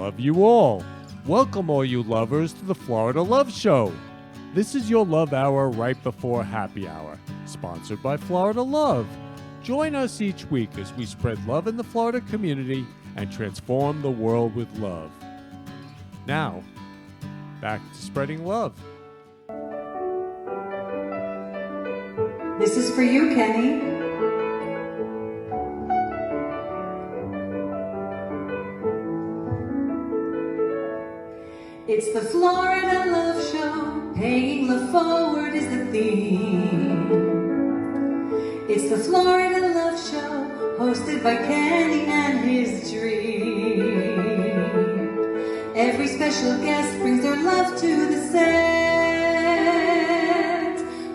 love you all. Welcome, all you lovers, to the Florida Love Show. This is your love hour right before happy hour, sponsored by Florida Love. Join us each week as we spread love in the Florida community and transform the world with love. Now, back to spreading love. This is for you, Kenny. It's the Florida Love Show, paying love forward is the theme. It's the Florida Love Show, hosted by Kenny and his dream. Every special guest brings their love to the set,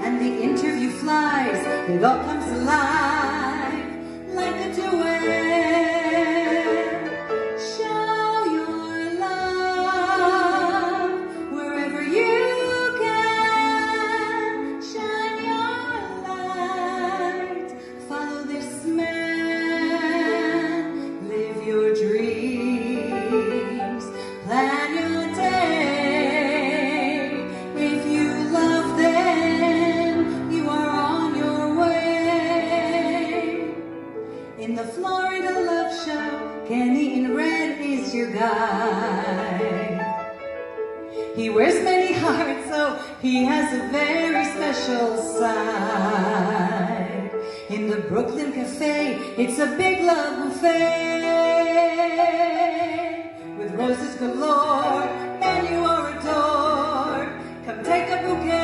and the interview flies, it all comes alive like a duet. He wears many hearts, so he has a very special side. In the Brooklyn Cafe, it's a big love buffet. With roses galore, and you are adored. Come take a bouquet.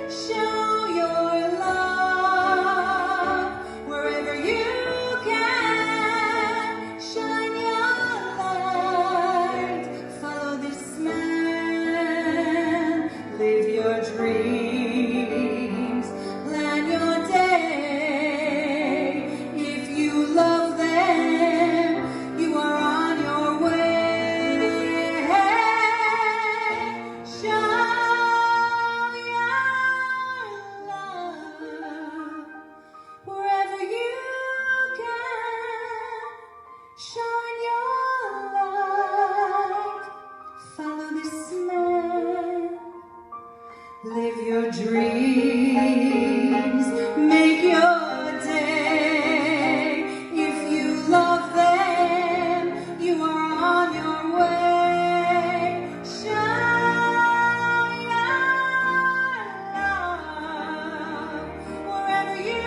Show your love wherever you can. Shine your light. Follow this man. Live your dreams. Plan your day. If you love them, you are on your way. Show your love wherever you can. Shine your light. Follow this man. Live your dreams. Make your day. If you love them, you are on your way. Shine your love wherever you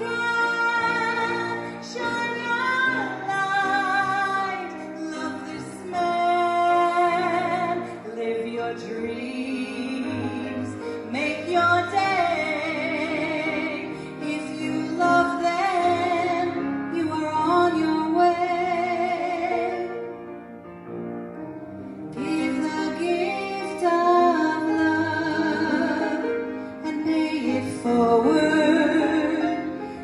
can. Shine your light. Love this man. Live your dreams. Make your day. If you love them, you are on your way. Give the gift of love and pay it forward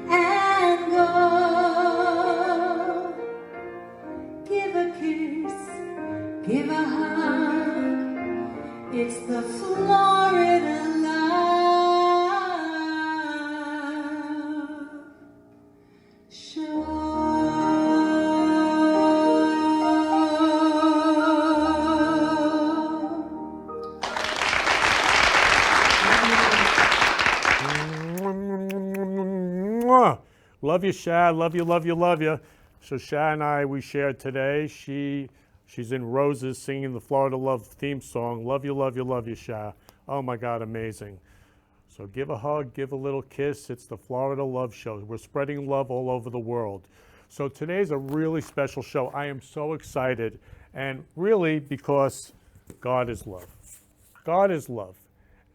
and go. Give a kiss, give a hug. It's the Florida Love Show. Mwah. Love you, Sha. Love you, love you, love you. So Sha and I, we shared today. She's in Roses singing the Florida Love theme song. Love you, Sha. Oh my God, amazing. So give a hug, give a little kiss. It's the Florida Love Show. We're spreading love all over the world. So today's a really special show. I am so excited. And really because God is love. God is love.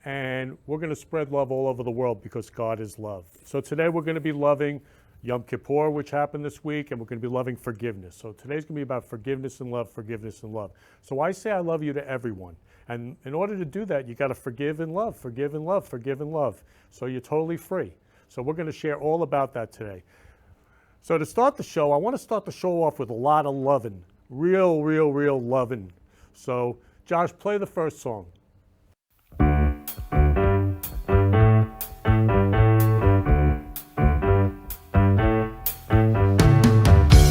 And we're going to spread love all over the world because God is love. So today we're going to be loving Yom Kippur, which happened this week, and we're going to be loving forgiveness. So today's going to be about forgiveness and love, forgiveness and love. So I say I love you to everyone. And in order to do that, you got to forgive and love, forgive and love, forgive and love. So you're totally free. So we're going to share all about that today. So to start the show, I want to start the show off with a lot of loving, real loving. So Josh, play the first song.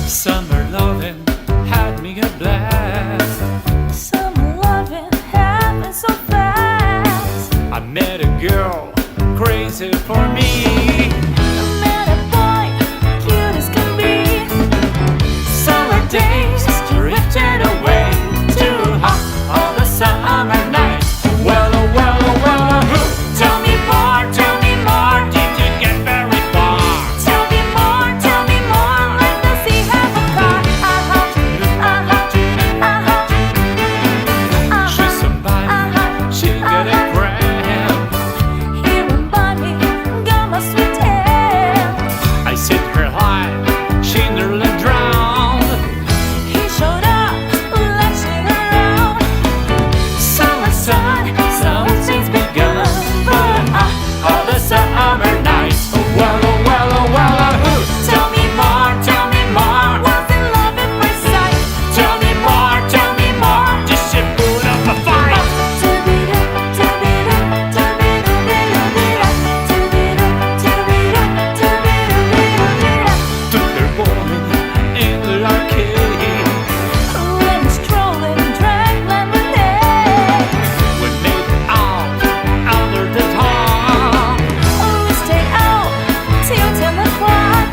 Summer loving, easy for me. Met a boy, cute as can be. Summer days drifted away to all the summer nights. Well, oh, well, oh, well, oh, who? Tell me more, did you get very far? Tell me more, like does he have a car? She's somebody, she got a gram. Here and Bunny, got my sweet tail. I said her high, she nearly drowned. He showed up, lashing around. Summer sun, something's begun. But all the summer nights. Well, oh, well, oh, well, oh, who? Tell me more, Was in love at first sight. tell me more, did she put up a fight? Took her woman in the arcade. When strolling, drank lemonade. We made out under the dawn. We stayed out till 10 o'clock.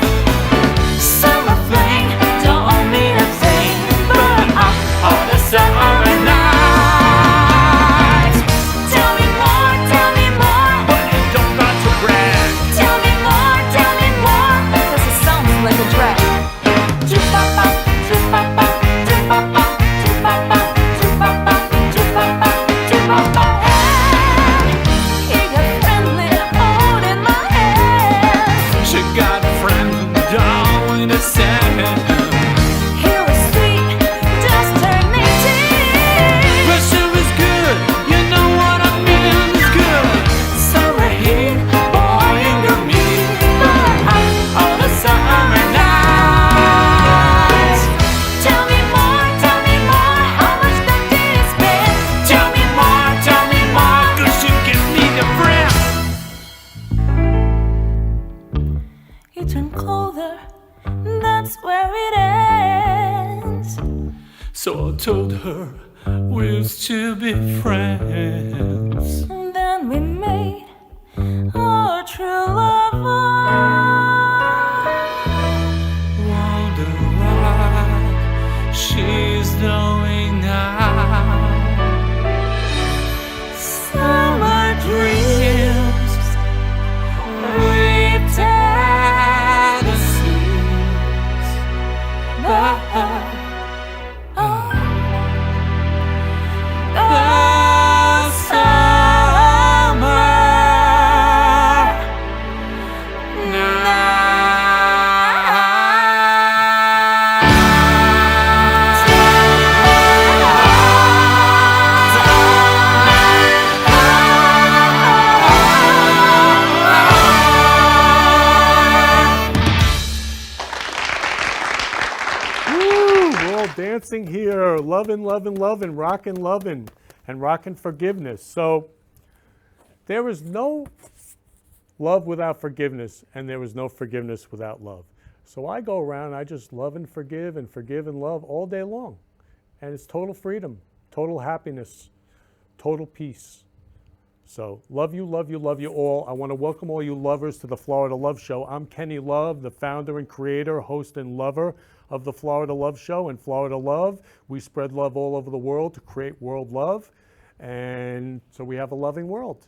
Summer fling don't mean a thing, but all the summer nights. Tell me more, But you don't got to brag. tell me more, 'cause it sounds like a drag. Drip-a-pa, drip-a-pa, drip-a-pa, drip-a-pa, drip-a-pa, drip-a-pa, drip-a-pa. He got friendly, holding my hand. She got a friend down in the sand. He was sweet, just turned 18. But she was good, you know what I mean, it's good. Summer heat, boy, anger me. But all the summer nights. Tell me more, how much time did you spend? Tell me more, 'cause you give me the friend. You turn colder, that's where it ends. So I told her we used to be friends. And then we made our true love. Wonder what she's doing now. Summer dreams, ripped at the seams. But the summer Woo! We're all dancing here, loving, rocking, and rocking forgiveness. So there is no love without forgiveness, and there is no forgiveness without love. So I go around, I just love and forgive and love all day long. And it's total freedom, total happiness, total peace. So love you all. I want to welcome all you lovers to the Florida Love Show. I'm Kenny Love, the founder and creator, host and lover of the Florida Love Show. And Florida Love, we spread love all over the world to create world love. And so we have a loving world.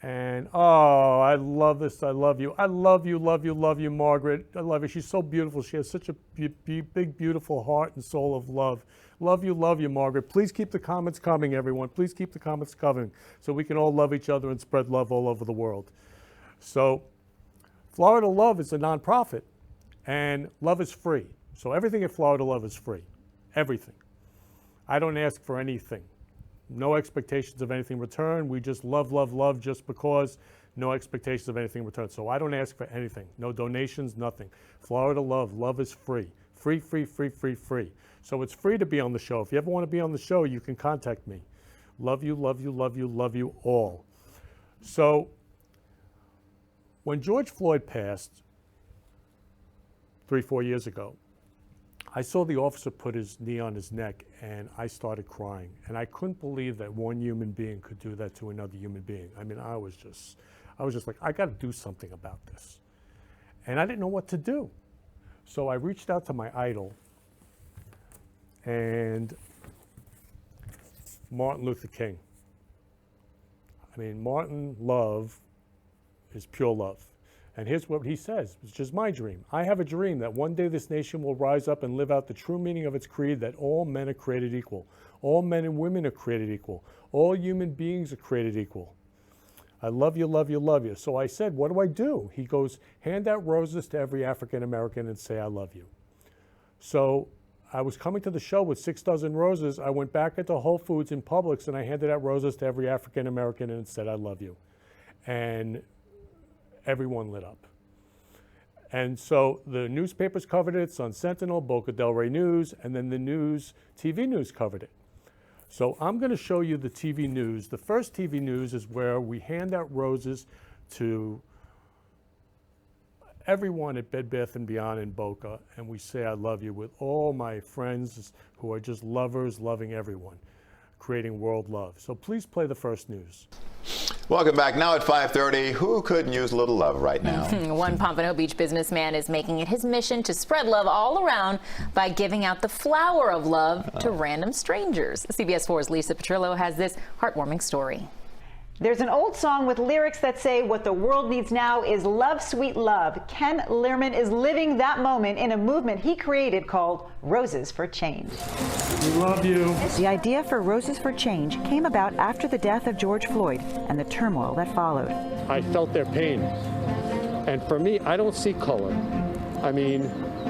And oh, I love this. I love you. I love you, Margaret. I love you. She's so beautiful. She has such a big, beautiful heart and soul of love. Love you, Margaret. Please keep the comments coming, everyone. Please keep the comments coming so we can all love each other and spread love all over the world. So Florida Love is a nonprofit, and love is free. So everything at Florida Love is free. Everything. I don't ask for anything. No expectations of anything in return. We just love just because. No expectations of anything in return. So I don't ask for anything. No donations, nothing. Florida Love. Love is free. Free. So it's free to be on the show. If you ever want to be on the show, you can contact me. Love you all. So when George Floyd passed 3-4 years ago, I saw the officer put his knee on his neck, and I started crying. And I couldn't believe that one human being could do that to another human being. I mean, I was just like, I got to do something about this. And I didn't know what to do. So I reached out to my idol, and Martin Luther King. I mean, Martin love is pure love. And here's what he says, it's just my dream. I have a dream that one day this nation will rise up and live out the true meaning of its creed, that all men are created equal. All men and women are created equal. All human beings are created equal. I love you, love you, love you. So I said, what do I do? He goes, hand out roses to every African American and say, I love you. So I was coming to the show with 6 dozen roses. I went back into Whole Foods in Publix and I handed out roses to every African American and said, I love you. And everyone lit up. And so the newspapers covered it, Sun Sentinel, Boca del Rey News, and then the news, TV news covered it. So I'm going to show you the TV news. The first TV news is where we hand out roses to everyone at Bed Bath & Beyond in Boca, and we say I love you with all my friends who are just lovers, loving everyone, creating world love. So please play the first news. Welcome back. Now at 5:30, who couldn't use a little love right now? One Pompano Beach businessman is making it his mission to spread love all around by giving out the flower of love to random strangers. CBS 4's Lisa Petrillo has this heartwarming story. There's an old song with lyrics that say what the world needs now is love, sweet love. Ken Lehrman is living that moment in a movement he created called Roses for Change. We love you. The idea for Roses for Change came about after the death of George Floyd and the turmoil that followed. I felt their pain. And for me, I don't see color. I mean,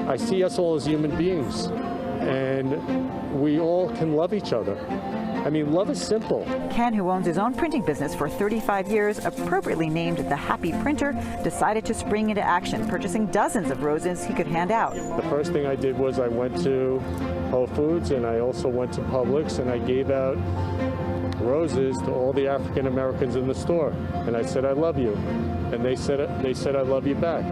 I see us all as human beings. And we all can love each other. I mean, love is simple. Ken, who owns his own printing business for 35 years, appropriately named the Happy Printer, decided to spring into action, purchasing dozens of roses he could hand out. The first thing I did was I went to Whole Foods and I also went to Publix and I gave out roses to all the African Americans in the store. And I said, I love you. And they said I love you back.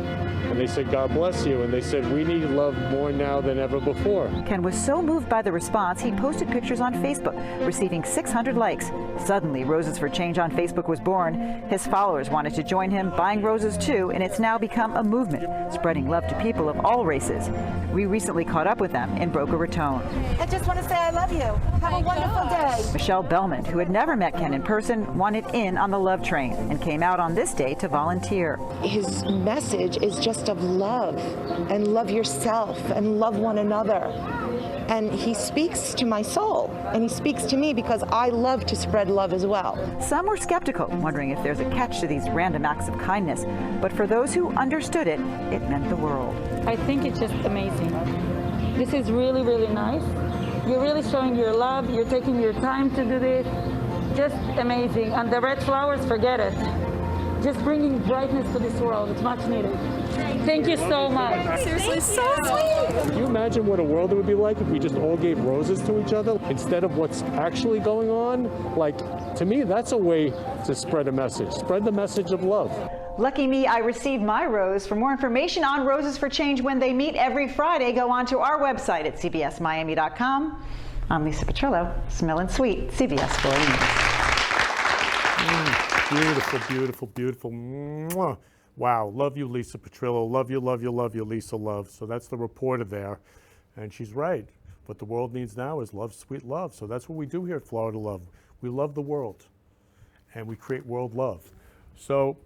And they said, God bless you. And they said, we need love more now than ever before. Ken was so moved by the response, he posted pictures on Facebook, receiving 600 likes. Suddenly, Roses for Change on Facebook was born. His followers wanted to join him, buying roses too, and it's now become a movement, spreading love to people of all races. We recently caught up with them in Boca Raton. I just want to say I love you. Have a wonderful day. Michelle Bellman, who had never met Ken in person, wanted in on the love train and came out on this day to volunteer. His message is just of love and love yourself and love one another. And he speaks to my soul and he speaks to me because I love to spread love as well. Some were skeptical, wondering if there's a catch to these random acts of kindness. But for those who understood it, it meant the world. I think it's just amazing. This is really, really nice. You're really showing your love. You're taking your time to do this. Just amazing. And the red flowers, forget it. Just bringing brightness to this world. It's much needed. Thank you so much. Seriously, so sweet. Can you imagine what a world it would be like if we just all gave roses to each other instead of what's actually going on? Like, to me, that's a way to spread a message. Spread the message of love. Lucky me, I received my rose. For more information on Roses for Change when they meet every Friday, go on to our website at cbsmiami.com. I'm Lisa Petrillo, smelling sweet, CBS 4 News. Beautiful, beautiful, beautiful. Mwah. Wow, love you, Lisa Petrillo. Love you, love you, love you, Lisa Love. So that's the reporter there, and she's right. What the world needs now is love, sweet love. So that's what we do here at Florida Love. We love the world, and we create world love. So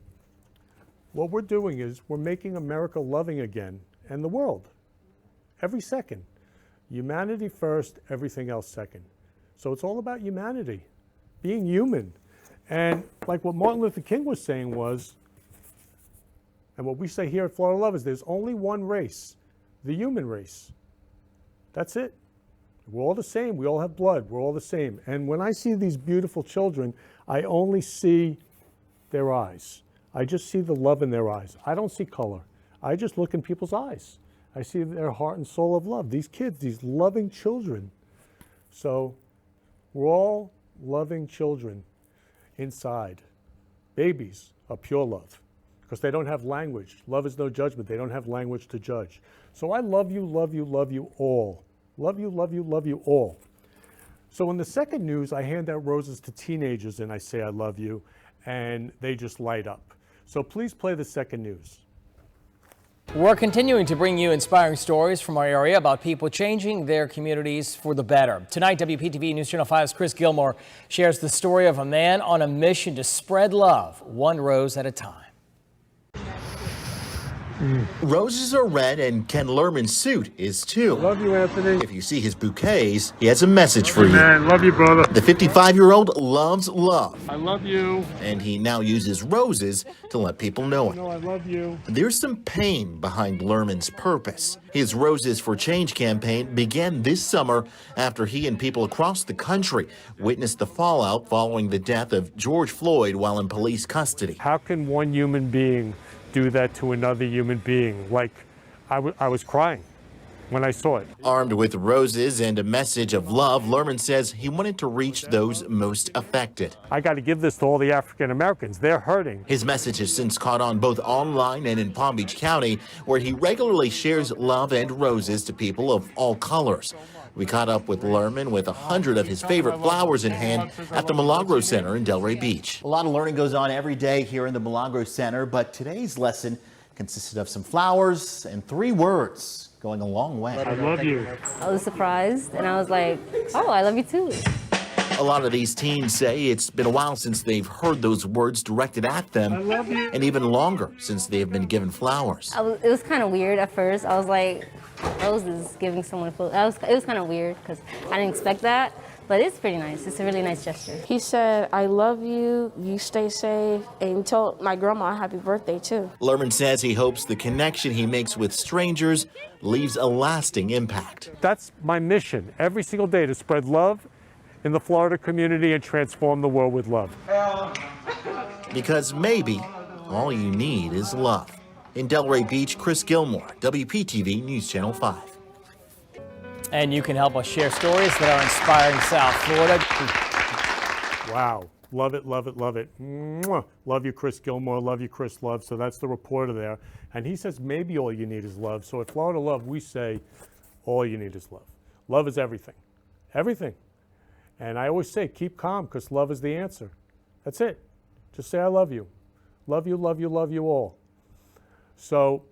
what we're doing is we're making America loving again, and the world, every second. Humanity first, everything else second. So it's all about humanity, being human. And like what Martin Luther King was saying was, and what we say here at Florida Love is there's only one race, the human race. That's it. We're all the same. We all have blood. We're all the same. And when I see these beautiful children, I only see their eyes. I just see the love in their eyes. I don't see color. I just look in people's eyes. I see their heart and soul of love. These kids, these loving children. So we're all loving children inside. Babies are pure love because they don't have language. Love is no judgment. They don't have language to judge. So I love you, love you, love you all. Love you, love you, love you all. So in the second news, I hand out roses to teenagers and I say I love you, and they just light up. So please play the second news. We're continuing to bring you inspiring stories from our area about people changing their communities for the better. Tonight, WPTV News Channel 5's Chris Gilmore shares the story of a man on a mission to spread love, one rose at a time. Roses are red and Ken Lerman's suit is too. Love you, Anthony. If you see his bouquets, he has a message for you. Man, love you, brother. The 55-year-old loves love, I love you. and he now uses roses to let people know it. No, I love you. There's some pain behind Lerman's purpose. His Roses for Change campaign began this summer after he and people across the country witnessed the fallout following the death of George Floyd while in police custody. How can one human being do that to another human being? Like, I was crying when I saw it. Armed with roses and a message of love, Lerman says he wanted to reach those most affected. I got to give this to all the African Americans. They're hurting. His message has since caught on both online and in Palm Beach County, where he regularly shares love and roses to people of all colors. We caught up with Lerman with 100 of his favorite flowers in hand at the Milagro Center in Delray Beach. A lot of learning goes on every day here in the Milagro Center, but today's lesson consisted of some flowers and 3 words going a long way. I love you. I was surprised and I was like, oh, I love you too. A lot of these teens say it's been a while since they've heard those words directed at them, I love you. and even longer since they have been given flowers. It was kind of weird at first. I was like, roses giving someone flowers. It was kind of weird because I didn't expect that, but it's pretty nice. It's a really nice gesture. He said, I love you, you stay safe, and told my grandma happy birthday too. Lerman says he hopes the connection he makes with strangers leaves a lasting impact. That's my mission every single day, to spread love in the Florida community and transform the world with love. Because maybe all you need is love. In Delray Beach, Chris Gilmore, WPTV News Channel 5. And you can help us share stories that are inspiring South Florida. Wow. Love it, love it, love it. Mwah. Love you, Chris Gilmore. Love you, Chris Love. So that's the reporter there. And he says maybe all you need is love. So at Florida Love, we say all you need is love. Love is everything. Everything. And I always say keep calm, because love is the answer. That's it. Just say I love you. Love you, love you, love you all. So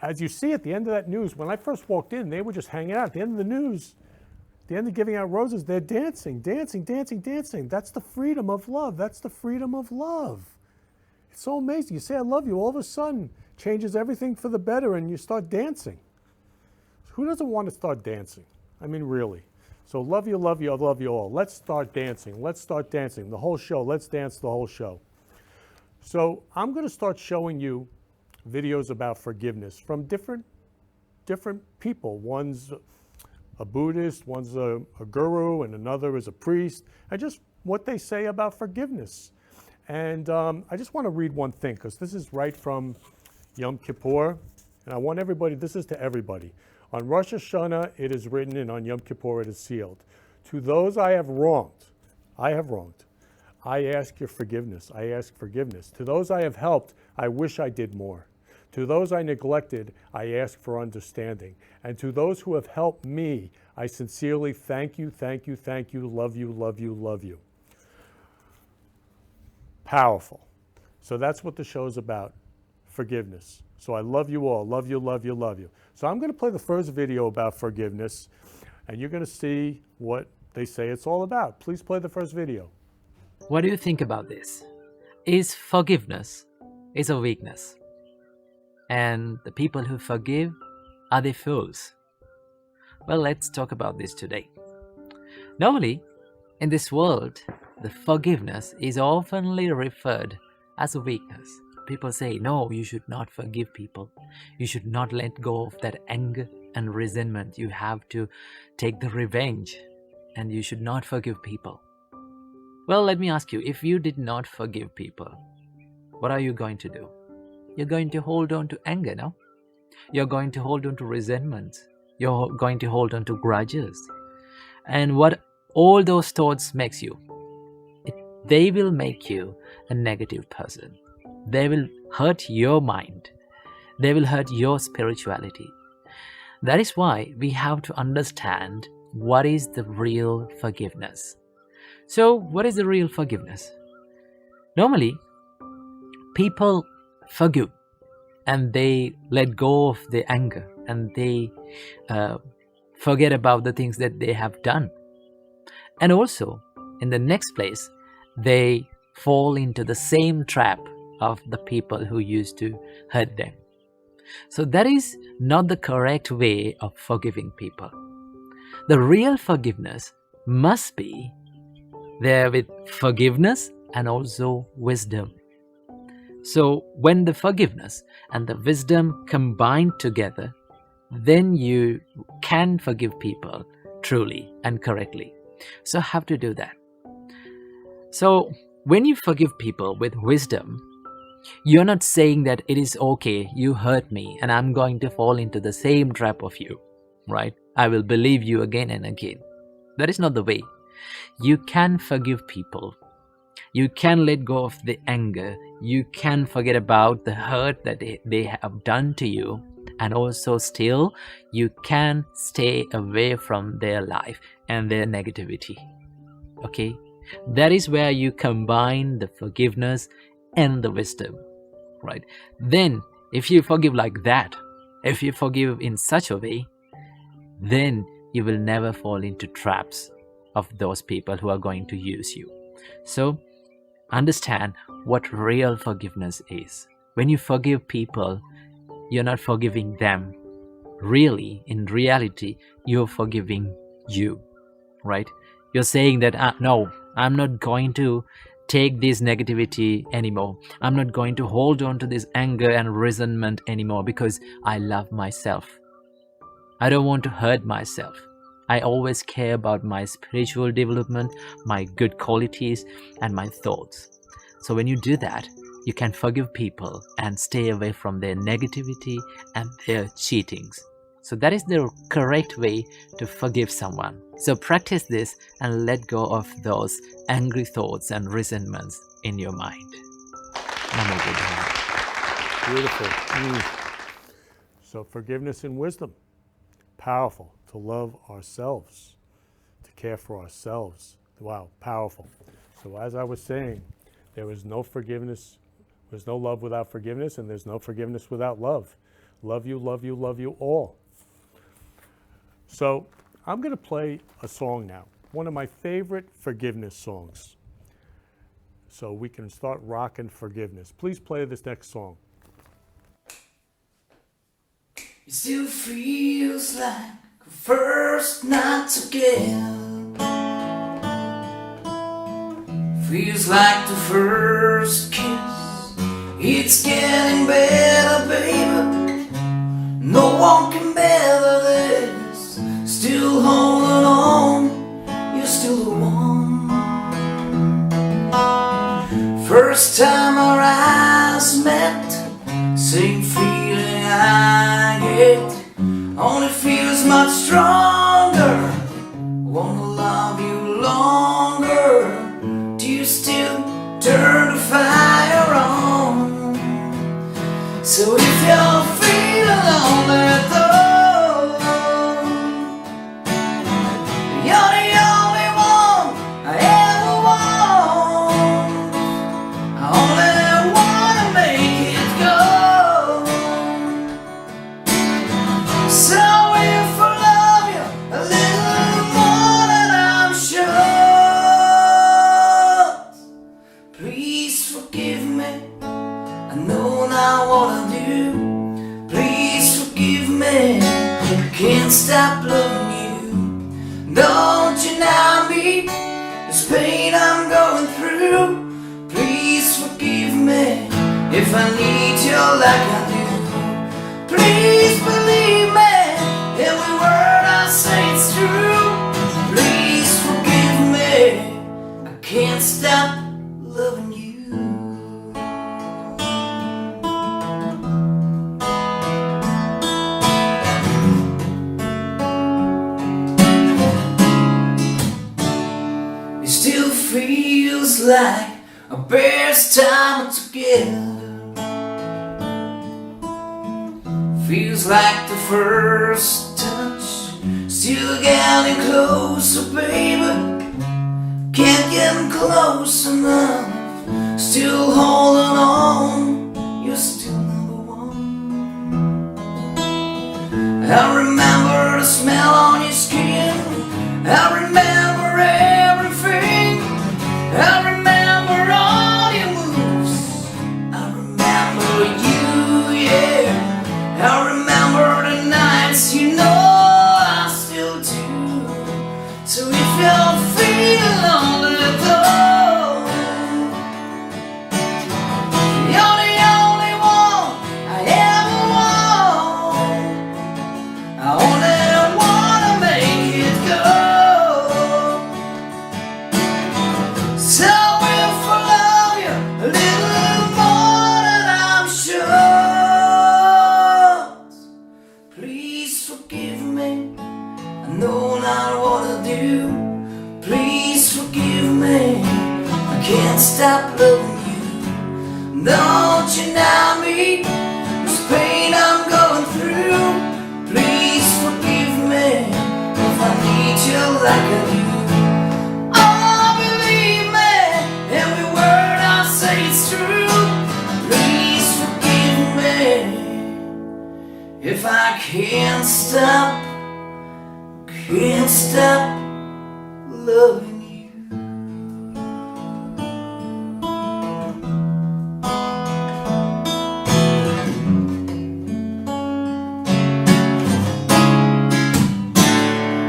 as you see at the end of that news, when I first walked in, they were just hanging out. At the end of the news, at the end of giving out roses, they're dancing, dancing, dancing, dancing. That's the freedom of love. That's the freedom of love. It's so amazing. You say I love you, all of a sudden changes everything for the better, and you start dancing. Who doesn't want to start dancing? I mean, really. So love you, love you, I love you all. Let's start dancing. Let's start dancing. The whole show. Let's dance the whole show. So I'm going to start showing you videos about forgiveness from different people. One's a Buddhist, one's a guru, and another is a priest, and just what they say about forgiveness. And I just want to read one thing, because this is right from Yom Kippur, and I want everybody, this is to everybody. On Rosh Hashanah it is written, and on Yom Kippur it is sealed. To those I have wronged, I ask your forgiveness. I ask forgiveness. To those I have helped, I wish I did more. To those I neglected, I ask for understanding. And to those who have helped me, I sincerely thank you, thank you, thank you, love you, love you, love you. Powerful. So that's what the show's about, forgiveness. So I love you all, love you, love you, love you. So I'm going to play the first video about forgiveness, and you're going to see what they say it's all about. Please play the first video. What do you think about this? Is forgiveness a weakness? And the people who forgive, are they fools? Well, let's talk about this today. Normally, in this world, the forgiveness is oftenly referred as a weakness. People say, no, you should not forgive people. You should not let go of that anger and resentment. You have to take the revenge, and you should not forgive people. Well, let me ask you, if you did not forgive people, what are you going to do? You're going to hold on to anger, no? You're going to hold on to resentment. You're going to hold on to grudges. And what all those thoughts makes you, they will make you a negative person. They will hurt your mind. They will hurt your spirituality. That is why we have to understand what is the real forgiveness. So, what is the real forgiveness? Normally, people forgive and they let go of the anger and they forget about the things that they have done. And also, in the next place, they fall into the same trap of the people who used to hurt them. So that is not the correct way of forgiving people. The real forgiveness must be there with forgiveness and also wisdom. So when the forgiveness and the wisdom combine together, then you can forgive people truly and correctly. So how to do that? So when you forgive people with wisdom, you're not saying that it is okay, you hurt me and I'm going to fall into the same trap of you, right? I will believe you again and again. That is not the way. You can forgive people. You can let go of the anger. You can forget about the hurt that they have done to you. And also still, you can stay away from their life and their negativity. Okay? That is where you combine the forgiveness and the wisdom, right? Then, if you forgive like that, if you forgive in such a way, then you will never fall into traps of those people who are going to use you. So, understand what real forgiveness is. When you forgive people, you're not forgiving them. Really, in reality, you're forgiving you, right? You're saying that, no, I'm not going to take this negativity anymore. I'm not going to hold on to this anger and resentment anymore because I love myself. I don't want to hurt myself. I always care about my spiritual development, my good qualities, and my thoughts. So when you do that, you can forgive people and stay away from their negativity and their cheatings. So that is the correct way to forgive someone. So practice this and let go of those angry thoughts and resentments in your mind. Namo Buddhaya. Beautiful. So forgiveness and wisdom. Powerful. To love ourselves. To care for ourselves. Wow, powerful. So as I was saying, there is no forgiveness, there's no love without forgiveness, and there's no forgiveness without love. Love you, love you, love you all. So I'm going to play a song now, one of my favorite forgiveness songs. So we can start rocking forgiveness. Please play this next song. It still feels like the first night together. Feels like the first kiss. It's getting better, baby. No one can better this. Still holding on, you're still the one. First time our eyes met, same feeling I get. Only feels much stronger. Wanna love you longer. Do you still turn the fire on? So if you're feeling lonely though, you're the only one I ever want. I only wanna make it go. So if I love you a little more than I'm sure, please forgive me. I know now what I do. Please forgive me. I can't stop loving you. Don't you now me this pain I'm going through. Please forgive me if I need you like I do. Please believe me, every word I say is true. Please forgive me. I can't stop loving you. It still feels like our best time together. Feels like the first touch. Still getting closer, baby. Can't get close enough. Still holding on. I remember the smell on your skin. I remember everything. I remember all your moves. I remember you, yeah. I remember the nights, you know I still do. So if you're feeling lonely though, you're the only one I ever want. I only wanna make it go. So if I love you a little more than I'm sure, please forgive me. I know not what to do. Please forgive me. I can't stop loving you. Don't you know me? This pain I'm going through. Please forgive me if I need you like I do. Oh, believe me, every word I say is true. Please forgive me if I can't stop loving you.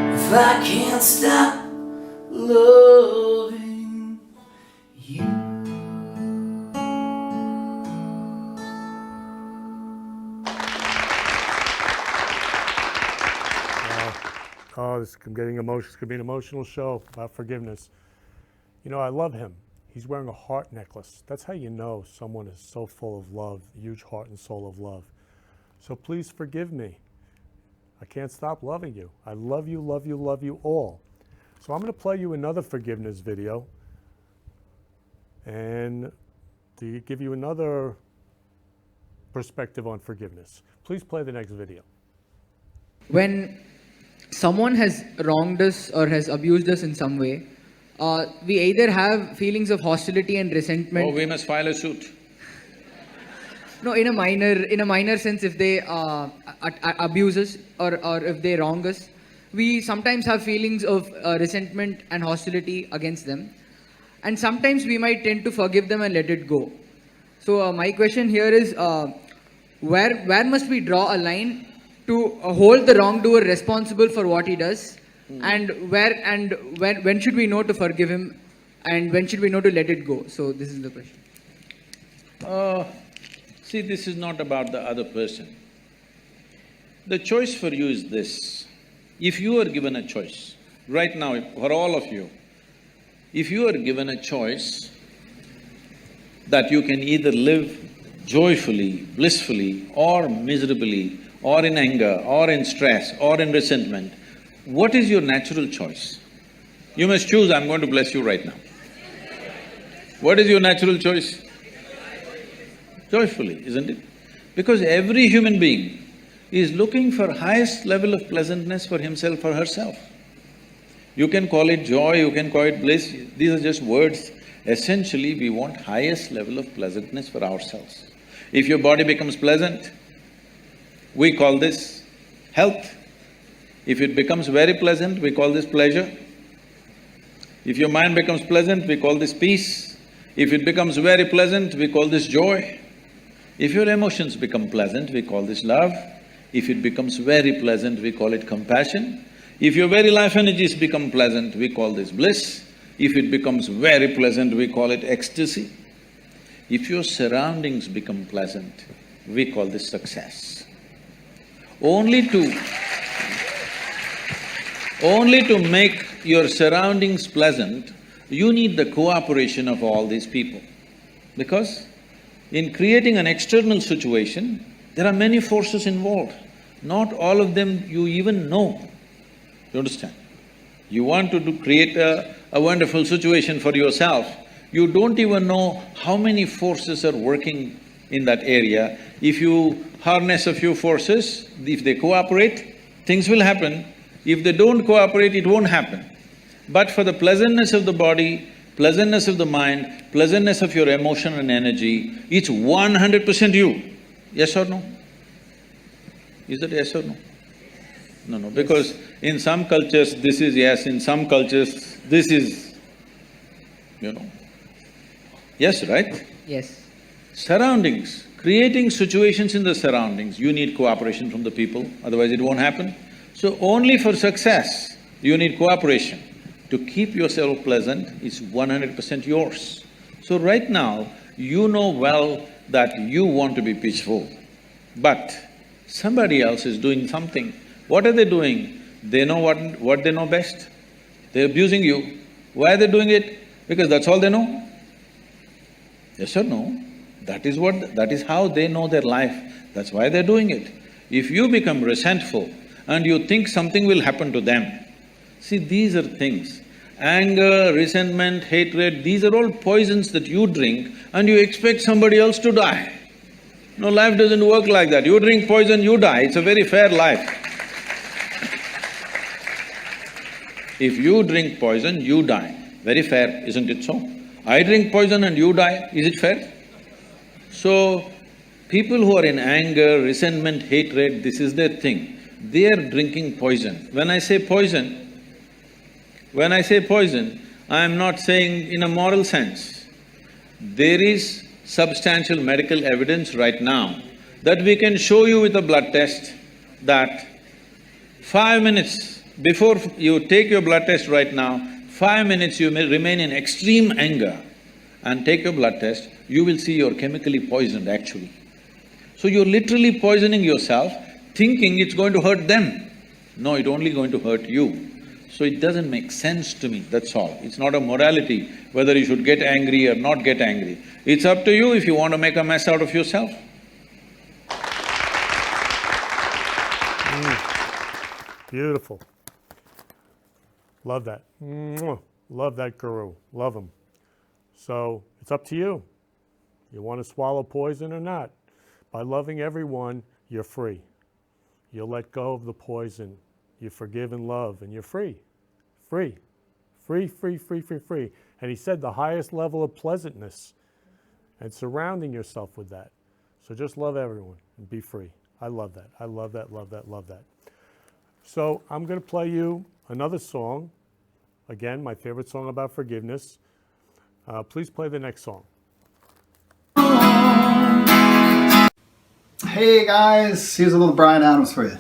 If I can't stop loving you. Oh, I'm getting emotional. It's going to be an emotional show about forgiveness. You know, I love him. He's wearing a heart necklace. That's how you know someone is so full of love, huge heart and soul of love. So please forgive me. I can't stop loving you. I love you, love you, love you all. So I'm going to play you another forgiveness video and to give you another perspective on forgiveness. Please play the next video. When someone has wronged us or has abused us in some way, we either have feelings of hostility and resentment. Oh, we must file a suit. No, in a minor sense, if they abuse us or if they wrong us, we sometimes have feelings of resentment and hostility against them, and sometimes we might tend to forgive them and let it go. So my question here is, where must we draw a line to hold the wrongdoer responsible for what he does, and when should we know to forgive him, and when should we know to let it go? So this is the question. See, this is not about the other person. The choice for you is this. If you are given a choice, right now, for all of you, if you are given a choice that you can either live joyfully, blissfully, or miserably, or in anger, or in stress, or in resentment, what is your natural choice? You must choose, I'm going to bless you right now. What is your natural choice? Joyfully, isn't it? Because every human being is looking for highest level of pleasantness for himself or herself. You can call it joy, you can call it bliss, these are just words. Essentially, we want highest level of pleasantness for ourselves. If your body becomes pleasant, we call this health. If it becomes very pleasant, we call this pleasure. If your mind becomes pleasant, we call this peace. If it becomes very pleasant, we call this joy. If your emotions become pleasant, we call this love. If it becomes very pleasant, we call it compassion. If your very life energies become pleasant, we call this bliss. If it becomes very pleasant, we call it ecstasy. If your surroundings become pleasant, we call this success. Only to make your surroundings pleasant, you need the cooperation of all these people. Because in creating an external situation, there are many forces involved. Not all of them you even know. You understand? You want to create a wonderful situation for yourself, you don't even know how many forces are working in that area. If you harness a few forces, if they cooperate, things will happen. If they don't cooperate, it won't happen. But for the pleasantness of the body, pleasantness of the mind, pleasantness of your emotion and energy, it's 100% you. Yes or no? Is that yes or no? No, no, because in some cultures this is yes, in some cultures this is, you know. Yes, right? Yes. Surroundings, creating situations in the surroundings, you need cooperation from the people, otherwise it won't happen. So only for success, you need cooperation. To keep yourself pleasant is 100% yours. So right now, you know well that you want to be peaceful, but somebody else is doing something. What are they doing? They know what they know best. They're abusing you. Why are they doing it? Because that's all they know. Yes or no? That is how they know their life. That's why they're doing it. If you become resentful and you think something will happen to them, see, these are things. Anger, resentment, hatred, these are all poisons that you drink and you expect somebody else to die. No, life doesn't work like that. You drink poison, you die. It's a very fair life. If you drink poison, you die. Very fair, isn't it so? I drink poison and you die, is it fair? So, people who are in anger, resentment, hatred, this is their thing. They are drinking poison. When I say poison, I am not saying in a moral sense. There is substantial medical evidence right now that we can show you with a blood test that 5 minutes before you take your blood test right now, 5 minutes you may remain in extreme anger and take your blood test, you will see you're chemically poisoned actually. So you're literally poisoning yourself, thinking it's going to hurt them. No, it's only going to hurt you. So it doesn't make sense to me, that's all. It's not a morality whether you should get angry or not get angry. It's up to you if you want to make a mess out of yourself. Beautiful. Love that. Mwah. Love that guru. Love him. So, it's up to you. You want to swallow poison or not? By loving everyone, you're free. You let go of the poison. You forgive and love, and you're free. Free. Free, free, free, free, free. And he said the highest level of pleasantness and surrounding yourself with that. So just love everyone and be free. I love that. I love that, love that, love that. So I'm going to play you another song. Again, my favorite song about forgiveness. Please play the next song. Hey guys, here's a little Bryan Adams for you.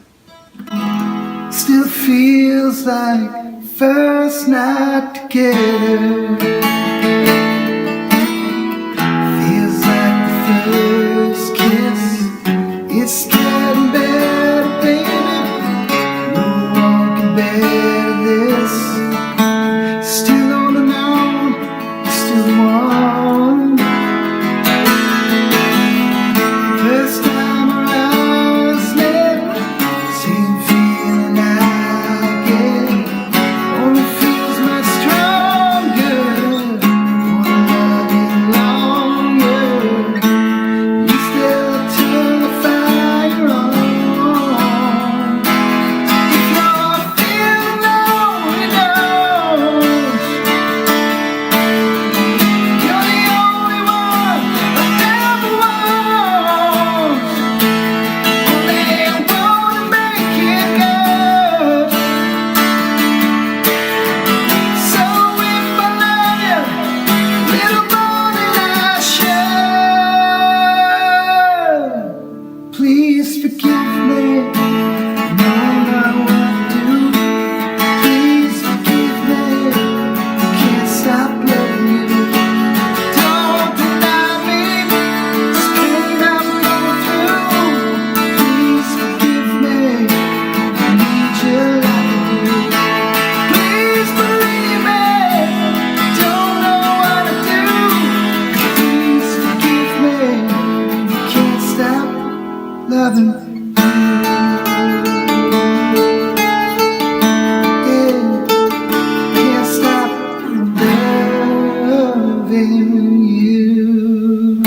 Still feels like first night together. Feels like the first kiss. It's getting better, baby. No one can bear this. Still on the now, still the one. First time around, it's never same feeling I get. Only feels much stronger. Wanna love you longer. You still turn the fire on. If you're feeling low, you know you're the only one I ever want. Only wanna make it good. So if I love you little more than I should, please forgive me. No matter what I do, please forgive me. I can't stop loving you. Don't deny me this pain I'm going through. Please forgive me. I need your love. Please believe me. Don't know what to do. Please forgive me. I can't stop loving you. Yeah, can't stop loving you.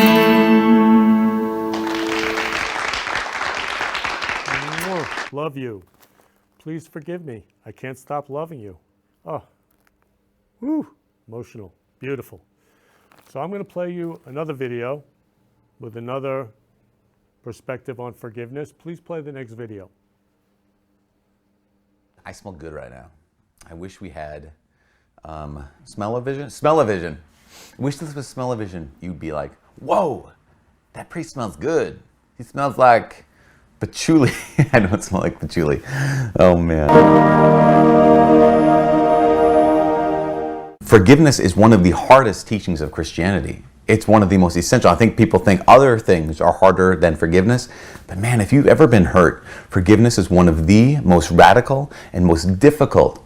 Mwah. Love you. Please forgive me. I can't stop loving you. Oh, woo, emotional, beautiful. So I'm going to play you another video with another perspective on forgiveness. Please play the next video. I smell good right now. I wish we had smell-o-vision. Smell-o-vision. I wish this was smell-o-vision. You'd be like, whoa, that priest smells good. He smells like patchouli. I don't smell like patchouli. Oh, man. Forgiveness is one of the hardest teachings of Christianity. It's one of the most essential. I think people think other things are harder than forgiveness. But man, if you've ever been hurt, forgiveness is one of the most radical and most difficult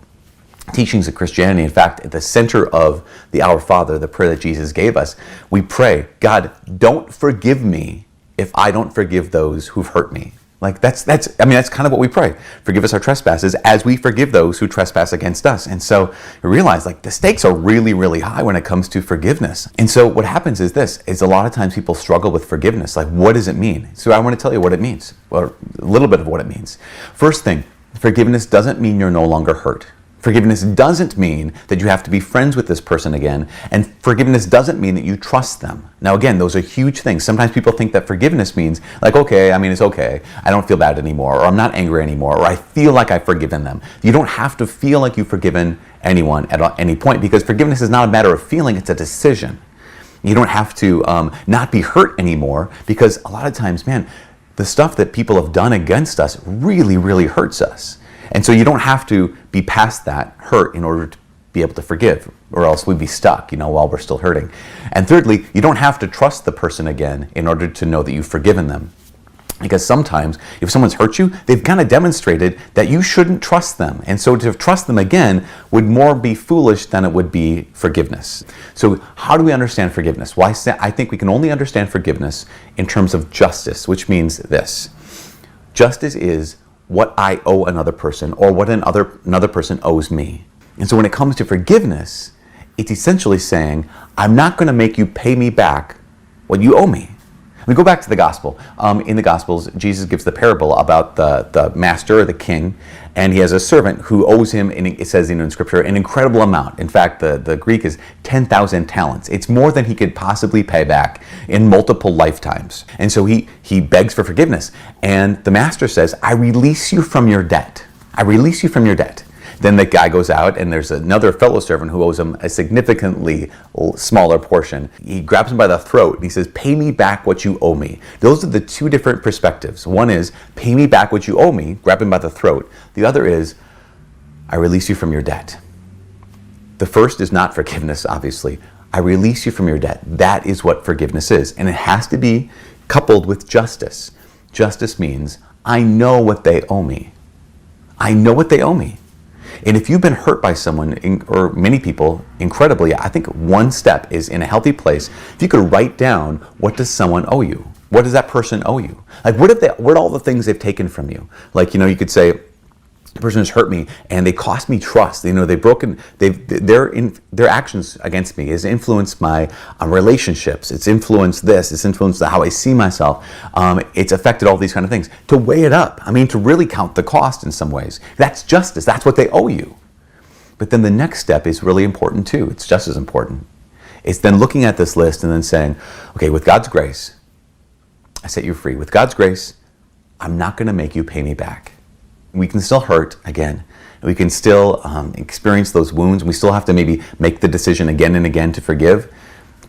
teachings of Christianity. In fact, at the center of the Our Father, the prayer that Jesus gave us, we pray, God, don't forgive me if I don't forgive those who've hurt me. Like that's kind of what we pray. Forgive us our trespasses as we forgive those who trespass against us. And so you realize like the stakes are really, really high when it comes to forgiveness. And so what happens is a lot of times people struggle with forgiveness. Like, what does it mean? So I want to tell you what it means, or a little bit of what it means. First thing, forgiveness doesn't mean you're no longer hurt. Forgiveness doesn't mean that you have to be friends with this person again, and forgiveness doesn't mean that you trust them. Now again, those are huge things. Sometimes people think that forgiveness means like, okay, it's okay, I don't feel bad anymore, or I'm not angry anymore, or I feel like I've forgiven them. You don't have to feel like you've forgiven anyone at any point, because forgiveness is not a matter of feeling, it's a decision. You don't have to not be hurt anymore, because a lot of times, man, the stuff that people have done against us really, really hurts us. And so you don't have to be past that hurt in order to be able to forgive, or else we'd be stuck, while we're still hurting. And thirdly, you don't have to trust the person again in order to know that you've forgiven them. Because sometimes if someone's hurt you, they've kind of demonstrated that you shouldn't trust them. And so to trust them again would more be foolish than it would be forgiveness. So how do we understand forgiveness? Well, I think we can only understand forgiveness in terms of justice, which means this. Justice is what I owe another person, or what another person owes me. And so when it comes to forgiveness, it's essentially saying, I'm not going to make you pay me back what you owe me. We go back to the gospel. In the Gospels, Jesus gives the parable about the master or the king, and he has a servant who owes him, and it says in Scripture, an incredible amount. In fact, the Greek is 10,000 talents. It's more than he could possibly pay back in multiple lifetimes. And so he begs for forgiveness. And the master says, I release you from your debt. I release you from your debt. Then the guy goes out, and there's another fellow servant who owes him a significantly smaller portion. He grabs him by the throat, and he says, pay me back what you owe me. Those are the two different perspectives. One is, pay me back what you owe me, grab him by the throat. The other is, I release you from your debt. The first is not forgiveness, obviously. I release you from your debt. That is what forgiveness is. And it has to be coupled with justice. Justice means, I know what they owe me. I know what they owe me. And if you've been hurt by someone, or many people, incredibly, I think one step is, in a healthy place, if you could write down, what does someone owe you? What does that person owe you? Like, what are all the things they've taken from you? Like, you could say, the person has hurt me and they cost me trust. Their actions against me has influenced my relationships. It's influenced this. It's influenced how I see myself. It's affected all these kind of things. To weigh it up, to really count the cost in some ways. That's justice. That's what they owe you. But then the next step is really important too. It's just as important. It's then looking at this list and then saying, okay, with God's grace, I set you free. With God's grace, I'm not going to make you pay me back. We can still hurt again. We can still experience those wounds. We still have to maybe make the decision again and again to forgive.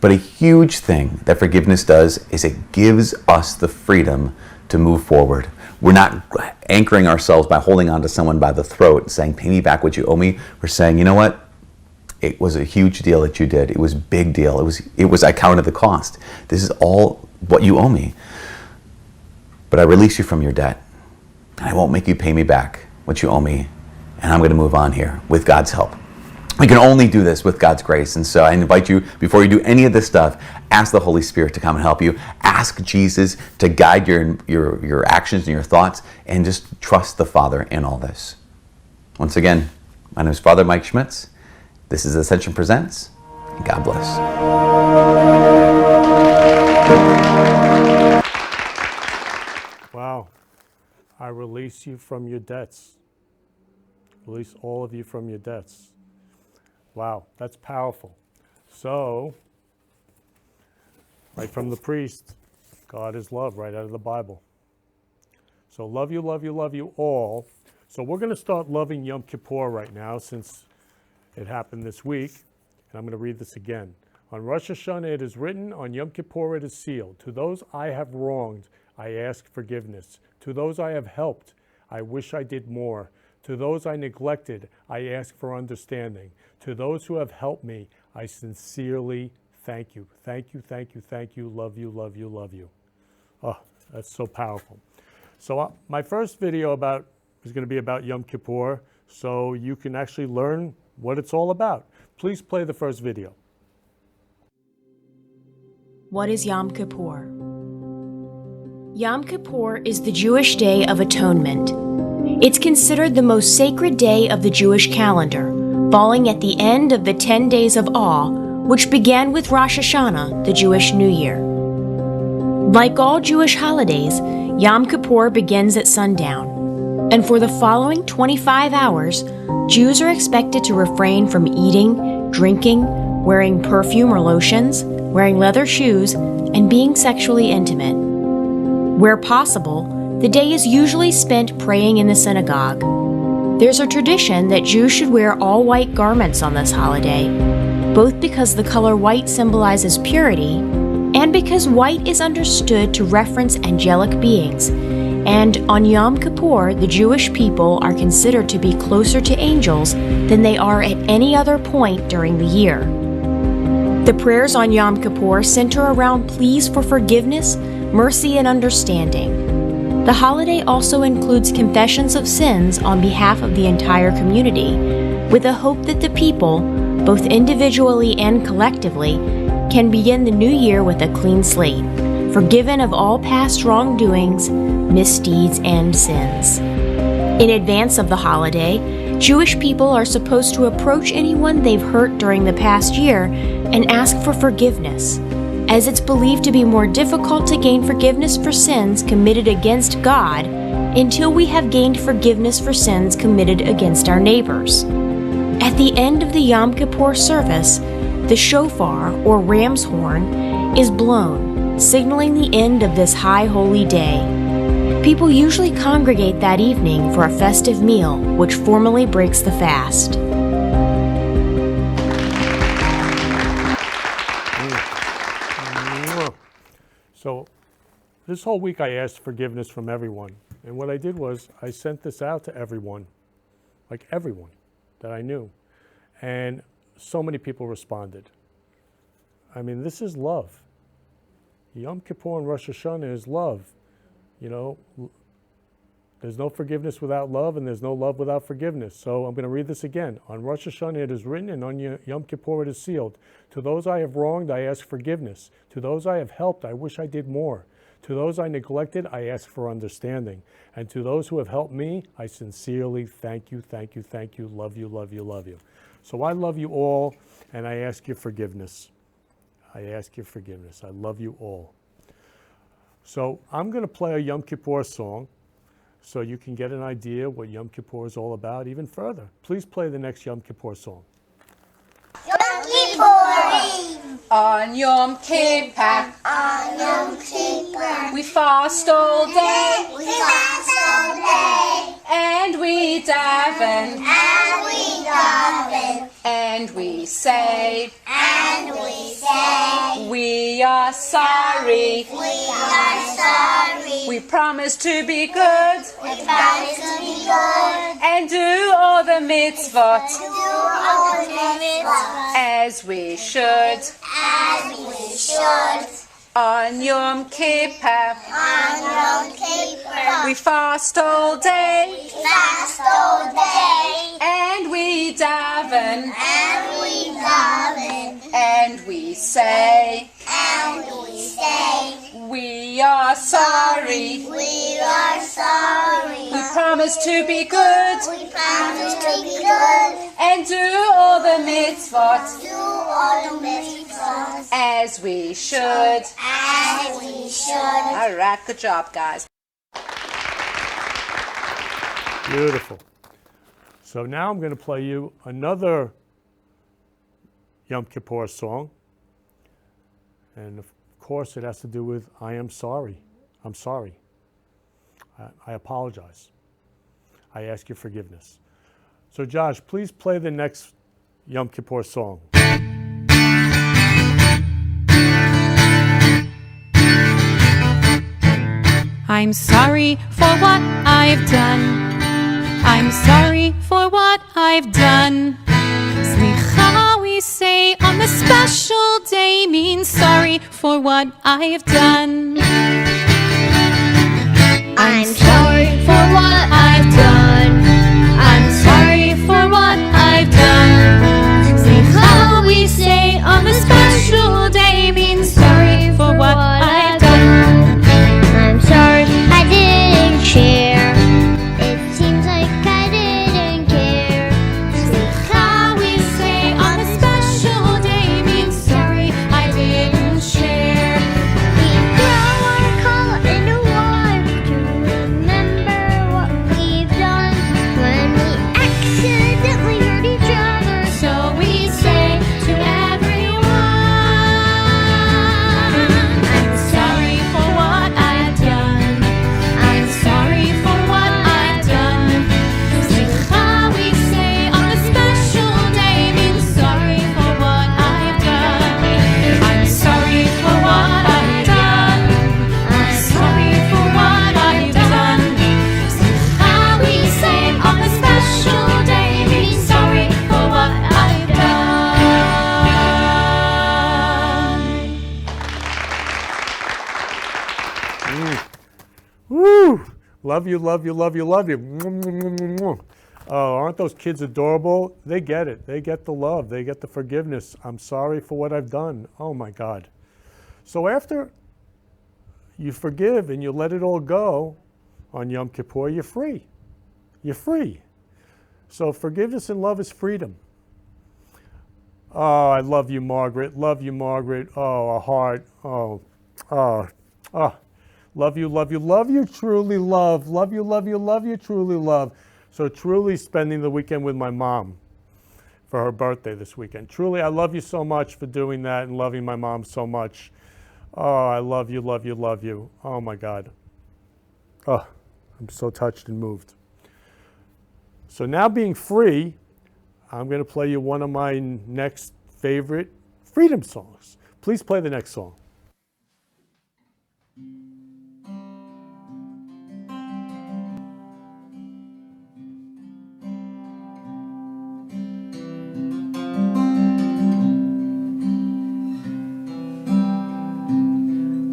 But a huge thing that forgiveness does is it gives us the freedom to move forward. We're not anchoring ourselves by holding on to someone by the throat and saying, pay me back what you owe me. We're saying, you know what? It was a huge deal that you did. It was a big deal. It was I counted the cost. This is all what you owe me. But I release you from your debt. And I won't make you pay me back what you owe me. And I'm going to move on here with God's help. We can only do this with God's grace. And so I invite you, before you do any of this stuff, ask the Holy Spirit to come and help you. Ask Jesus to guide your actions and your thoughts. And just trust the Father in all this. Once again, my name is Father Mike Schmitz. This is Ascension Presents. And God bless. Wow. I release you from your debts. Release all of you from your debts. Wow, that's powerful. So, right from the priest, God is love, right out of the Bible. So love you, love you, love you all. So we're going to start loving Yom Kippur right now since it happened this week. And I'm going to read this again. On Rosh Hashanah it is written, on Yom Kippur it is sealed. To those I have wronged, I ask forgiveness. To those I have helped, I wish I did more. To those I neglected, I ask for understanding. To those who have helped me, I sincerely thank you. Thank you, thank you, thank you. Love you, love you, love you. Oh, that's so powerful. So my first video is going to be about Yom Kippur, so you can actually learn what it's all about. Please play the first video. What is Yom Kippur? Yom Kippur is the Jewish Day of Atonement. It's considered the most sacred day of the Jewish calendar, falling at the end of the 10 days of awe, which began with Rosh Hashanah, the Jewish New Year. Like all Jewish holidays, Yom Kippur begins at sundown, and for the following 25 hours, Jews are expected to refrain from eating, drinking, wearing perfume or lotions, wearing leather shoes, and being sexually intimate. Where possible, the day is usually spent praying in the synagogue. There's a tradition that Jews should wear all white garments on this holiday, both because the color white symbolizes purity and because white is understood to reference angelic beings. And on Yom Kippur, the Jewish people are considered to be closer to angels than they are at any other point during the year. The prayers on Yom Kippur center around pleas for forgiveness, mercy, and understanding. The holiday also includes confessions of sins on behalf of the entire community, with the hope that the people, both individually and collectively, can begin the new year with a clean slate, forgiven of all past wrongdoings, misdeeds, and sins. In advance of the holiday, Jewish people are supposed to approach anyone they've hurt during the past year and ask for forgiveness, as it's believed to be more difficult to gain forgiveness for sins committed against God until we have gained forgiveness for sins committed against our neighbors. At the end of the Yom Kippur service, the shofar, or ram's horn, is blown, signaling the end of this high holy day. People usually congregate that evening for a festive meal, which formally breaks the fast. So this whole week I asked forgiveness from everyone. And what I did was I sent this out to everyone, like everyone that I knew. And so many people responded. I mean, this is love. Yom Kippur and Rosh Hashanah is love. You know, there's no forgiveness without love, and there's no love without forgiveness. So I'm going to read this again. On Rosh Hashanah it is written, and on Yom Kippur it is sealed. To those I have wronged, I ask forgiveness. To those I have helped, I wish I did more. To those I neglected, I ask for understanding. And to those who have helped me, I sincerely thank you, thank you, thank you, love you, love you, love you. So I love you all, and I ask your forgiveness. I ask your forgiveness. I love you all. So I'm going to play a Yom Kippur song so you can get an idea what Yom Kippur is all about even further. Please play the next Yom Kippur song. Yom Kippur. On Yom Kippur. On Yom Kippur. We fast all day. We fast all day. And we daven. And we daven. And we say. And we say. We are sorry. We are sorry. We promise to be good. We promise to be good. And do all the mitzvot. Do all the mitzvot. As we should. As we should. On Yom Kippur. On Yom Kippur. We fast all day. We fast all day. And we daven. And we daven. And we say. And we say. We are sorry. We are sorry. We promise to be good. We promise to be good. And do all the mitzvot. Do all the mitzvot. As we should. As we should. All right, good job, guys. Beautiful. So now I'm going to play you another Yom Kippur song. And of course, it has to do with I am sorry. I'm sorry. I apologize. I ask your forgiveness. So Josh, please play the next Yom Kippur song. I'm sorry for what I've done. I'm sorry for what I've done. Slicha, we say on the special day, means sorry for what I've done. I'm sorry for what I've done. I'm sorry for what I've done. Slicha, we say on the special day, means sorry for what I've done. I'm sorry I didn't share. It seems like I didn't care. Slicha, we say on a special day, means sorry I didn't share. We throw our call in the water to remember what we've done when we accidentally hurt each other. So we say to everyone, I'm sorry for what I've done. I'm sorry for what I've done. Slicha, we say on a special day, means sorry for what I've done. I'm sorry for what I've done. I'm sorry for what I've done. Slicha, we say on a special day, means sorry for what I've done. Woo! Love you, love you, love you, love you. Mwah, mwah, mwah, mwah, mwah. Oh, aren't those kids adorable? They get it. They get the love. They get the forgiveness. I'm sorry for what I've done. Oh my God. So after you forgive and you let it all go on Yom Kippur, you're free. You're free. So forgiveness and love is freedom. Oh, I love you, Margaret. Love you, Margaret. Oh, a heart. Oh. Love you, love you, love you, truly love. Love you, love you, love you, truly love. So truly spending the weekend with my mom for her birthday this weekend. Truly, I love you so much for doing that and loving my mom so much. Oh, I love you, love you, love you. Oh my God. Oh, I'm so touched and moved. So now being free, I'm going to play you one of my next favorite freedom songs. Please play the next song.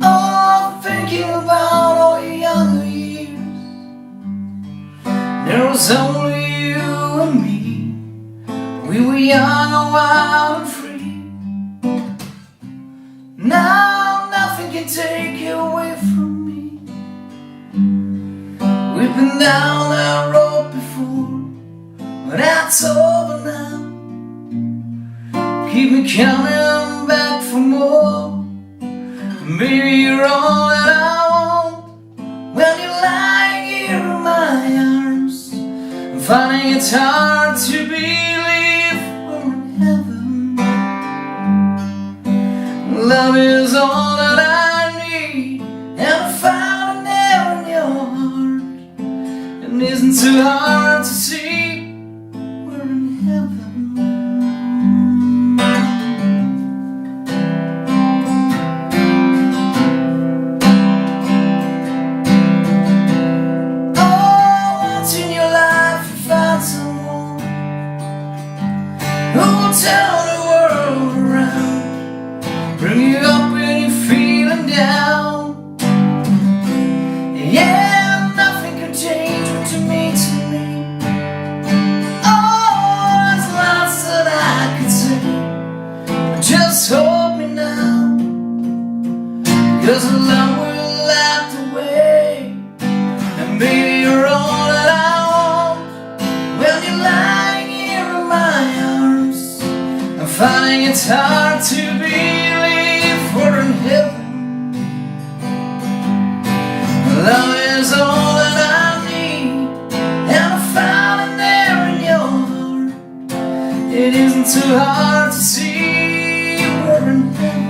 Oh, thinking about all your younger years. There was only you and me. We were young and wild and free. Now nothing can take you away from me. We've been down that road before, but that's over now. Keep me coming back for more. Baby, you're all that I want. When you're lying here in my arms, I'm finding it hard to believe we're in heaven. Love is all that I need, and I found it there in your heart. It isn't too hard to see we're in heaven. Turn the world around, bring you up when you're feeling down. Yeah, nothing can change what you mean to me. Oh, there's lots that I could say, but just hold me now, 'cause the love will light the way. And baby, you're all that I want. When you're lying here in my arms, I'm finding it's hard to believe we're in heaven. Love is all that I need, and I found it there in your heart. It isn't too hard to see we're in heaven.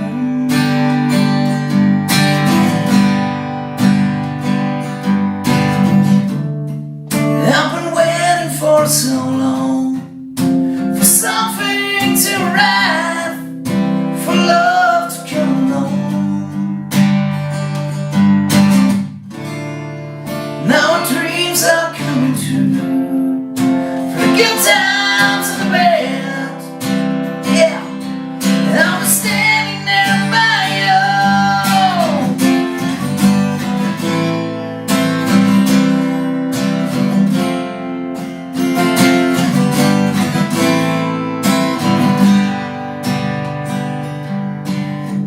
for so long, for something to write, for love to come along. Now our dreams are coming true, for the good times and the bad. Yeah, and I'm standing there by you.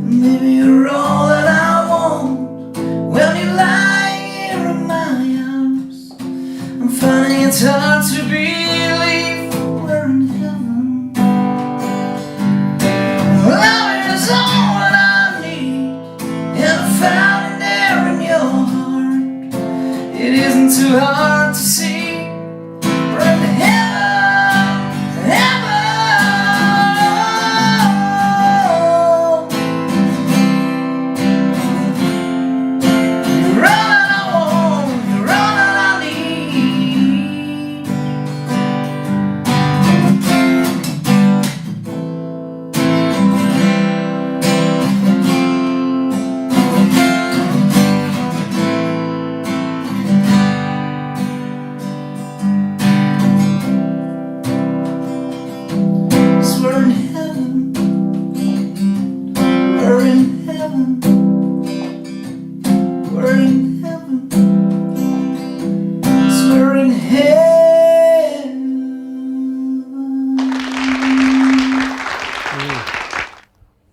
Maybe you're all that I want when you lie here in my arms. I'm finding it's hard to believe we're in heaven. Love is all that I need, and I found it there in your heart. It isn't too hard to see. We're in heaven, heaven. You're all that I want, you're all that I need. So we're in heaven, we're in heaven, we're in heaven, so we're in heaven.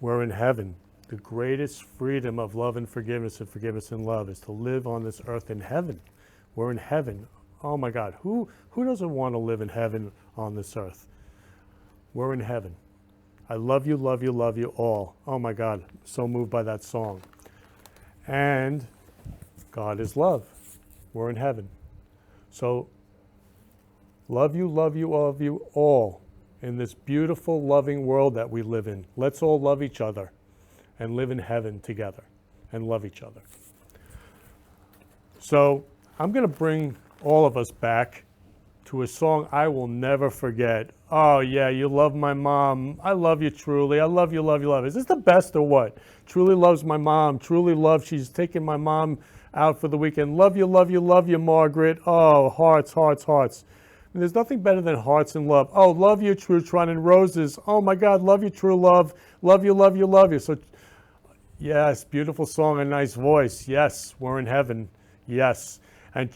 We're in heaven. The greatest freedom of love and forgiveness and love is to live on this earth in heaven. We're in heaven. Oh my God, who doesn't want to live in heaven on this earth? We're in heaven. I love you, love you, love you all. Oh my God, so moved by that song. And God is love. We're in heaven. So love you, love you, love you all in this beautiful, loving world that we live in. Let's all love each other and live in heaven together and love each other. So I'm going to bring all of us back to a song I will never forget. Oh yeah, you love my mom. I love you truly. I love you, love you, love you. Is this the best or what? Truly loves my mom. Truly loves, she's taking my mom out for the weekend. Love you, Margaret. Oh, hearts, hearts, hearts. And there's nothing better than hearts and love. Oh, love you, True Tron and Roses. Oh my God, love you, true love. Love you, love you, love you. So yes, beautiful song and nice voice. Yes, we're in heaven. Yes. And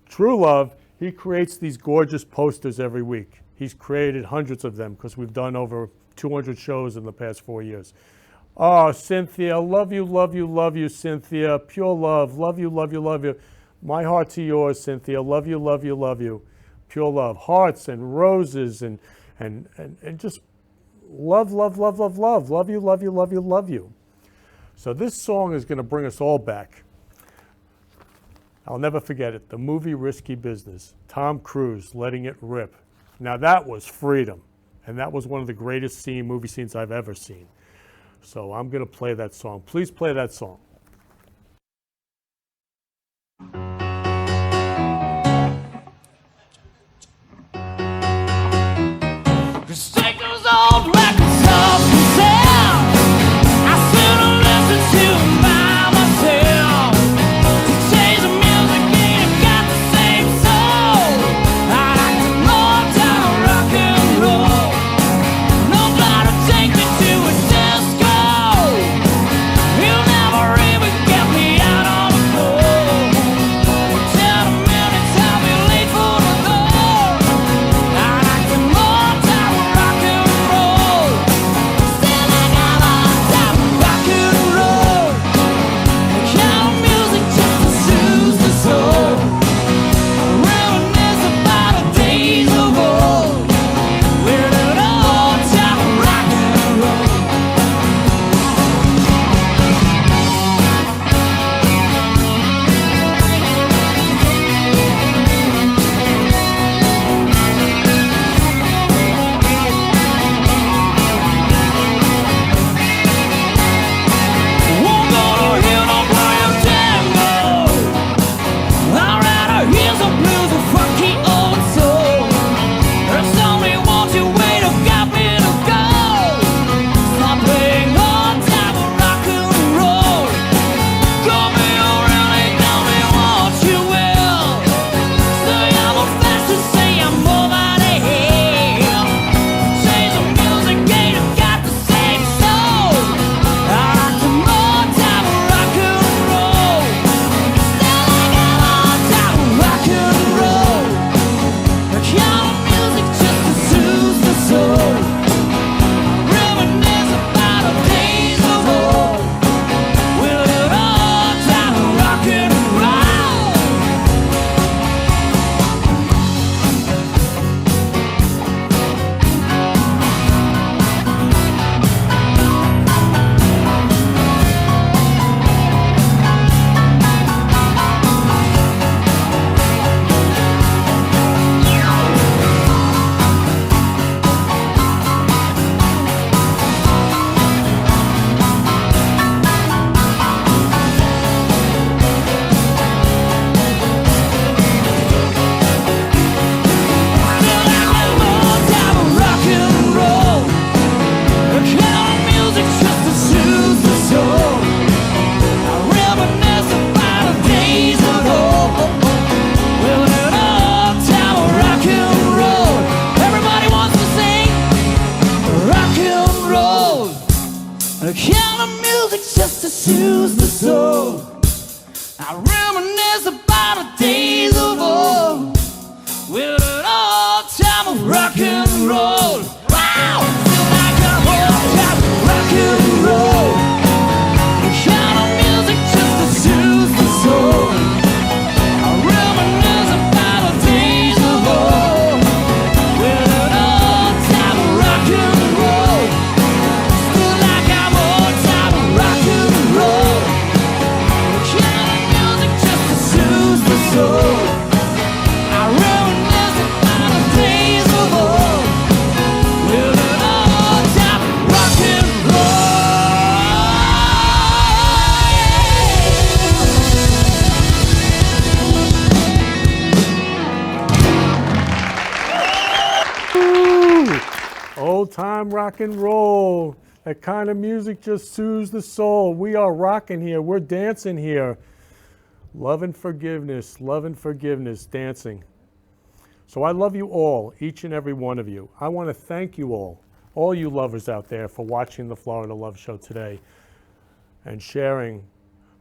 True Love, he creates these gorgeous posters every week. He's created hundreds of them because we've done over 200 shows in the past 4 years. Oh, Cynthia, love you, love you, love you, Cynthia. Pure love, love you, love you, love you. My heart to yours, Cynthia. Love you, love you, love you. Pure love. Hearts and roses and just love, love, love, love, love. Love you, love you, love you, love you. So this song is going to bring us all back. I'll never forget it. The movie Risky Business. Tom Cruise letting it rip. Now that was freedom. And that was one of the greatest movie scenes I've ever seen. So I'm going to play that song. Please play that song. Take those old records off and sound. I should've listened to them by myself. To change the music ain't got the same soul. I like the old time rock and roll. Nobody take me to a disco. You'll never soothes the soul. I reminisce about the days of old with an old time of rock and roll. Wow! Feel like an old time of rock and roll. The kind of music just to soothe the soul. I reminisce about the days of old with an old time of rock and roll. Feel like I'm old time of rock and roll. The kind of music just to soothe the soul. I reminisce about the days of old with an old time of rock and Ooh, old time rock and roll. That kind of music just soothes the soul. We are rocking here. We're dancing here. Love and forgiveness, dancing. So I love you all, each and every one of you. I want to thank you all you lovers out there, for watching the Florida Love Show today and sharing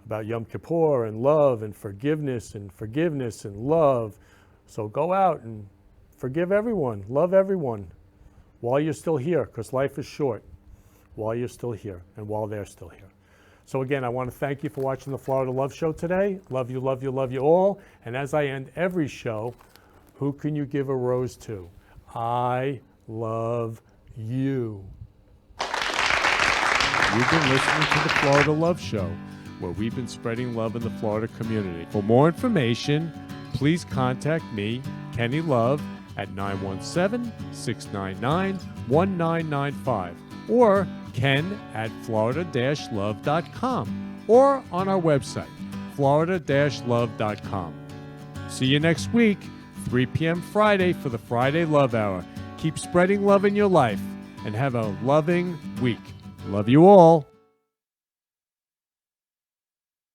about Yom Kippur and love and forgiveness and love. So go out and forgive everyone, love everyone while you're still here, because life is short while you're still here and while they're still here. So again, I want to thank you for watching the Florida Love Show today. Love you, love you, love you all. And as I end every show, who can you give a rose to? I love you. You've been listening to the Florida Love Show, where we've been spreading love in the Florida community. For more information, please contact me, Kenny Love, at 917-699-1995 or ken@florida-love.com or on our website, florida-love.com. See you next week, 3 p.m. Friday for the Friday Love Hour. Keep spreading love in your life and have a loving week. Love you all.